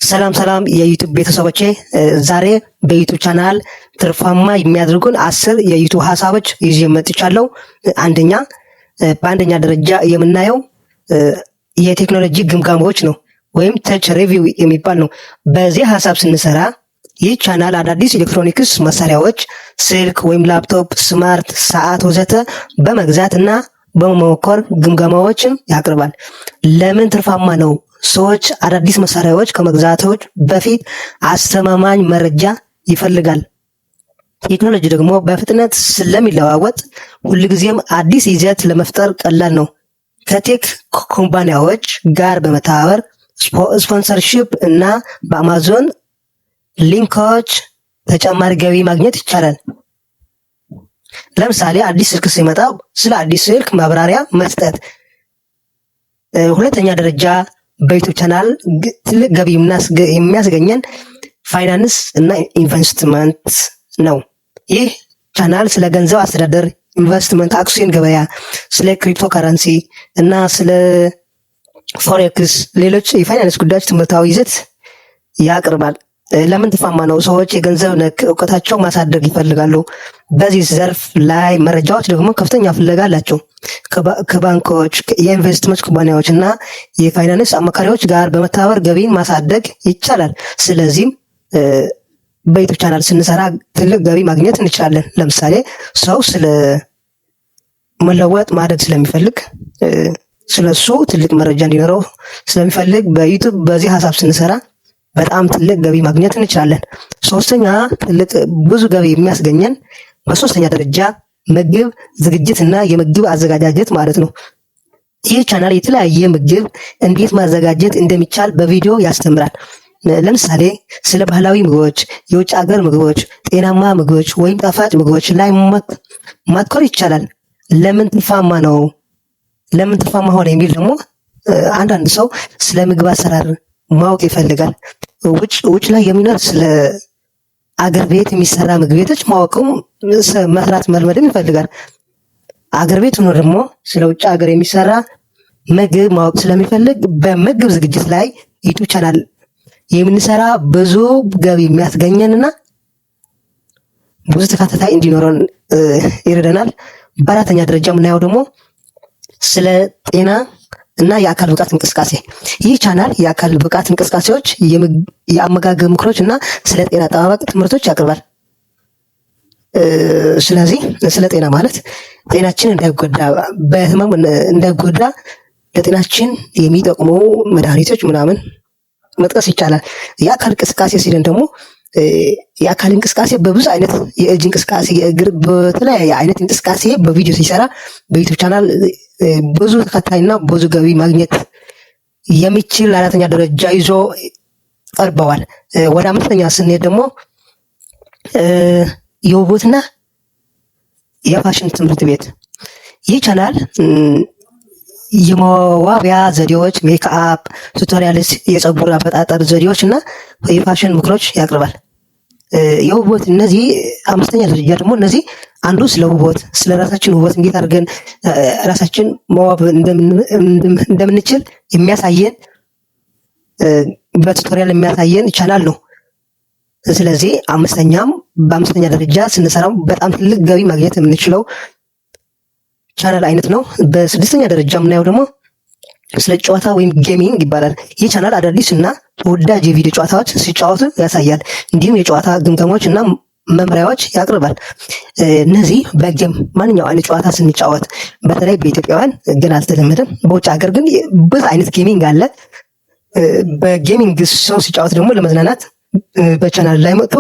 ሰላም ሰላም የዩቲዩብ ቤተሰቦቼ፣ ዛሬ በዩቲዩብ ቻናል ትርፋማ የሚያደርጉን 10 የዩቲዩብ ሀሳቦች ይዤ መጥቻለሁ። በአንደኛ ደረጃ የምናየው የቴክኖሎጂ ግምገማዎች ነው፣ ወይም ተች ሪቪው የሚባል ነው። በዚህ ሀሳብ ስንሰራ ይህ ቻናል አዳዲስ ኤሌክትሮኒክስ መሳሪያዎች፣ ስልክ ወይም ላፕቶፕ፣ ስማርት ሰዓት ወዘተ በመግዛት እና በመሞከር ግምገማዎችን ያቀርባል። ለምን ትርፋማ ነው? ሰዎች አዳዲስ መሳሪያዎች ከመግዛቶች በፊት አስተማማኝ መረጃ ይፈልጋል። ቴክኖሎጂ ደግሞ በፍጥነት ስለሚለዋወጥ ሁልጊዜም አዲስ ይዘት ለመፍጠር ቀላል ነው። ከቴክ ኩባንያዎች ጋር በመተባበር ስፖንሰርሺፕ እና በአማዞን ሊንኮች ተጨማሪ ገቢ ማግኘት ይቻላል። ለምሳሌ አዲስ ስልክ ሲመጣ ስለ አዲስ ስልክ ማብራሪያ መስጠት። ሁለተኛ ደረጃ በዩቲዩብ ቻናል ትልቅ ገቢ የሚያስገኘን ፋይናንስ እና ኢንቨስትመንት ነው። ይህ ቻናል ስለ ገንዘብ አስተዳደር፣ ኢንቨስትመንት፣ አክሲዮን ገበያ፣ ስለ ክሪፕቶ ከረንሲ እና ስለ ፎሬክስ፣ ሌሎች የፋይናንስ ጉዳዮች ትምህርታዊ ይዘት ያቀርባል። ለምን ትርፋማ ነው? ሰዎች የገንዘብ ነክ እውቀታቸው ማሳደግ ይፈልጋሉ። በዚህ ዘርፍ ላይ መረጃዎች ደግሞ ከፍተኛ ፍለጋ አላቸው። ከባንኮች፣ የኢንቨስትመንት ኩባንያዎች እና የፋይናንስ አማካሪዎች ጋር በመተባበር ገቢን ማሳደግ ይቻላል። ስለዚህም በዩቲዩብ ቻናል ስንሰራ ትልቅ ገቢ ማግኘት እንችላለን። ለምሳሌ ሰው ስለ መለወጥ ማደግ ስለሚፈልግ ስለሱ ትልቅ መረጃ እንዲኖረው ስለሚፈልግ በዩቲዩብ በዚህ ሀሳብ ስንሰራ በጣም ትልቅ ገቢ ማግኘት እንችላለን። ሶስተኛ ትልቅ ብዙ ገቢ የሚያስገኘን በሶስተኛ ደረጃ ምግብ ዝግጅት እና የምግብ አዘጋጃጀት ማለት ነው። ይህ ቻናል የተለያየ ምግብ እንዴት ማዘጋጀት እንደሚቻል በቪዲዮ ያስተምራል። ለምሳሌ ስለ ባህላዊ ምግቦች፣ የውጭ ሀገር ምግቦች፣ ጤናማ ምግቦች ወይም ጣፋጭ ምግቦች ላይ ማትኮር ይቻላል። ለምን ትርፋማ ነው? ለምን ትርፋማ ሆነ የሚል ደግሞ አንዳንድ ሰው ስለ ምግብ አሰራር ማወቅ ይፈልጋል። ውጭ ላይ የሚኖር ስለ አገር ቤት የሚሰራ ምግብ ቤቶች ማወቅም መስራት መልመድም ይፈልጋል። አገር ቤት ሆኖ ደግሞ ስለ ውጭ ሀገር የሚሰራ ምግብ ማወቅ ስለሚፈልግ በምግብ ዝግጅት ላይ ዩቲዩብ ቻናል የምንሰራ ብዙ ገቢ የሚያስገኘንና ብዙ ተከታታይ እንዲኖረን ይረዳናል። በአራተኛ ደረጃ የምናየው ደግሞ ስለ ጤና እና የአካል ብቃት እንቅስቃሴ። ይህ ቻናል የአካል ብቃት እንቅስቃሴዎች፣ የአመጋገብ ምክሮች እና ስለ ጤና አጠባበቅ ትምህርቶች ያቀርባል። ስለዚህ ስለ ጤና ማለት ጤናችን እንዳይጎዳ፣ በህመም እንዳይጎዳ ለጤናችን የሚጠቅሙ መድኃኒቶች ምናምን መጥቀስ ይቻላል። የአካል እንቅስቃሴ ሲለን ደግሞ የአካል እንቅስቃሴ በብዙ አይነት የእጅ እንቅስቃሴ፣ የእግር፣ በተለያየ አይነት እንቅስቃሴ በቪዲዮ ሲሰራ በዩቲዩብ ቻናል ብዙ ተከታይና ብዙ ገቢ ማግኘት የሚችል አራተኛ ደረጃ ይዞ ቀርበዋል። ወደ አምስተኛ ስንሄድ ደግሞ የውበትና የፋሽን ትምህርት ቤት። ይህ ቻናል የመዋቢያ ዘዴዎች፣ ሜክአፕ ቱቶሪያልስ፣ የፀጉር አበጣጠር ዘዴዎች እና የፋሽን ምክሮች ያቀርባል። የውበት እነዚህ አምስተኛ ደረጃ ደግሞ እነዚህ አንዱ ስለ ውበት፣ ስለ ራሳችን ውበት እንዴት አድርገን ራሳችን መዋብ እንደምንችል የሚያሳየን በቱቶሪያል የሚያሳየን ቻናል ነው። ስለዚህ በአምስተኛ ደረጃ ስንሰራው በጣም ትልቅ ገቢ ማግኘት የምንችለው ቻናል አይነት ነው። በስድስተኛ ደረጃ የምናየው ደግሞ ስለ ጨዋታ ወይም ጌሚንግ ይባላል። ይህ ቻናል አዳዲስ እና ተወዳጅ የቪዲዮ ጨዋታዎች ሲጫወቱ ያሳያል። እንዲሁም የጨዋታ ግምገማዎች እና መምሪያዎች ያቀርባል። እነዚህ በጌም ማንኛው አይነት ጨዋታ ስንጫወት፣ በተለይ በኢትዮጵያውያን ግን አልተለመደም። በውጭ ሀገር ግን ብዙ አይነት ጌሚንግ አለ። በጌሚንግ ሰው ሲጫወት ደግሞ ለመዝናናት በቻናል ላይ መጥቶ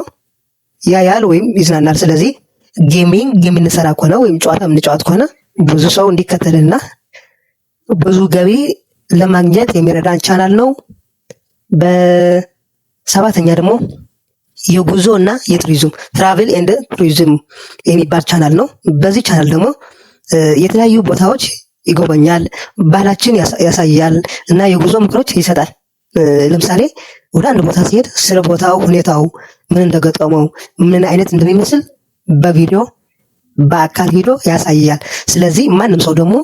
ያያል ወይም ይዝናናል። ስለዚህ ጌሚንግ የምንሰራ ከሆነ ወይም ጨዋታ የምንጫወት ከሆነ ብዙ ሰው እንዲከተልና ብዙ ገቢ ለማግኘት የሚረዳን ቻናል ነው። በሰባተኛ ደግሞ የጉዞ እና የቱሪዝም ትራቭል ኤንድ ቱሪዝም የሚባል ቻናል ነው። በዚህ ቻናል ደግሞ የተለያዩ ቦታዎች ይጎበኛል፣ ባህላችን ያሳያል እና የጉዞ ምክሮች ይሰጣል። ለምሳሌ ወደ አንድ ቦታ ሲሄድ ስለ ቦታው ሁኔታው ምን እንደገጠመው ምን አይነት እንደሚመስል በቪዲዮ በአካል ሄዶ ያሳያል። ስለዚህ ማንም ሰው ደግሞ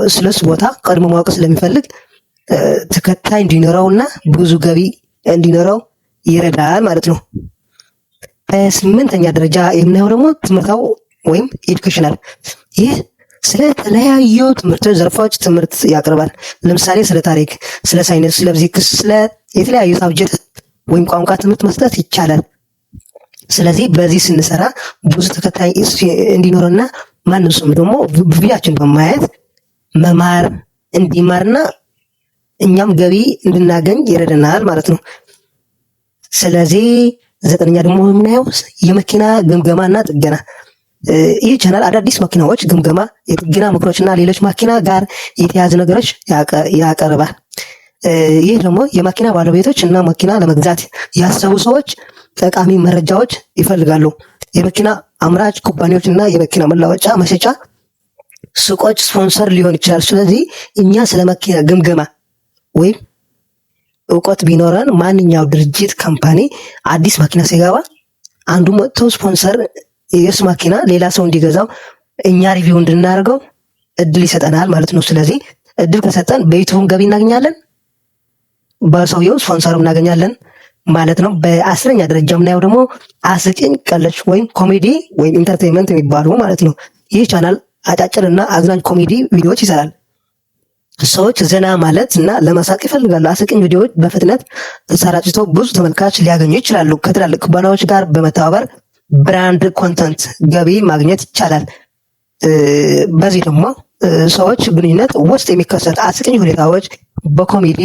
ስለሱ ቦታ ቀድሞ ማወቅ ስለሚፈልግ ተከታይ እንዲኖረውና ብዙ ገቢ እንዲኖረው ይረዳል ማለት ነው። በስምንተኛ ደረጃ የምናየው ደግሞ ትምህርታዊ ወይም ኤዱኬሽናል። ይህ ስለተለያዩ ትምህርት ዘርፎች ትምህርት ያቀርባል። ለምሳሌ ስለ ታሪክ፣ ስለ ሳይንስ፣ ስለ ፊዚክስ፣ ስለ የተለያዩ ሳብጀክት ወይም ቋንቋ ትምህርት መስጠት ይቻላል። ስለዚህ በዚህ ስንሰራ ብዙ ተከታይ እንዲኖርና ማንም ሰው ደግሞ ቪዲዮአችን በማየት መማር እንዲማርና እኛም ገቢ እንድናገኝ ይረዳናል ማለት ነው። ስለዚህ ዘጠነኛ ደግሞ የምናየው የመኪና ግምገማና ጥገና። ይህ ቻናል አዳዲስ መኪናዎች ግምገማ፣ የጥገና ምክሮችና ሌሎች መኪና ጋር የተያያዙ ነገሮች ያቀርባል። ይህ ደግሞ የመኪና ባለቤቶች እና መኪና ለመግዛት ያሰቡ ሰዎች ጠቃሚ መረጃዎች ይፈልጋሉ። የመኪና አምራች ኩባንያዎች እና የመኪና መለዋወጫ መሸጫ ሱቆች ስፖንሰር ሊሆን ይችላል። ስለዚህ እኛ ስለ መኪና ግምገማ ወይም እውቀት ቢኖረን ማንኛው ድርጅት ካምፓኒ አዲስ መኪና ሲገባ አንዱ መጥቶ ስፖንሰር የሱ መኪና ሌላ ሰው እንዲገዛው እኛ ሪቪው እንድናደርገው እድል ይሰጠናል ማለት ነው። ስለዚህ እድል ከሰጠን በዩቲዩብ ገቢ እናገኛለን፣ በሰውየው ስፖንሰር እናገኛለን ማለት ነው። በ10ኛ ደረጃ የምናየው ደግሞ አስቂኝ ቀልዶች ወይም ኮሜዲ ወይም ኢንተርቴይንመንት የሚባሉ ማለት ነው። ይህ ቻናል አጫጭርና አዝናኝ ኮሜዲ ቪዲዮዎች ይሰራል። ሰዎች ዘና ማለት እና ለመሳቅ ይፈልጋሉ። አስቂኝ ቪዲዮዎች በፍጥነት ተሰራጭተው ብዙ ተመልካች ሊያገኙ ይችላሉ። ከትላልቅ ኩባንያዎች ጋር በመተባበር ብራንድ ኮንተንት ገቢ ማግኘት ይቻላል። በዚህ ደግሞ ሰዎች ግንኙነት ውስጥ የሚከሰት አስቂኝ ሁኔታዎች በኮሜዲ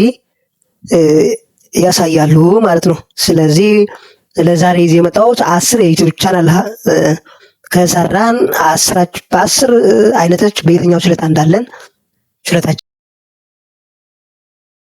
ያሳያሉ ማለት ነው። ስለዚህ ለዛሬ ይዤ የመጣሁት 10 የዩቲዩብ ቻናል ከሰራን በ10 አይነቶች በየትኛው ችሎታ እንዳለን ችሎታችን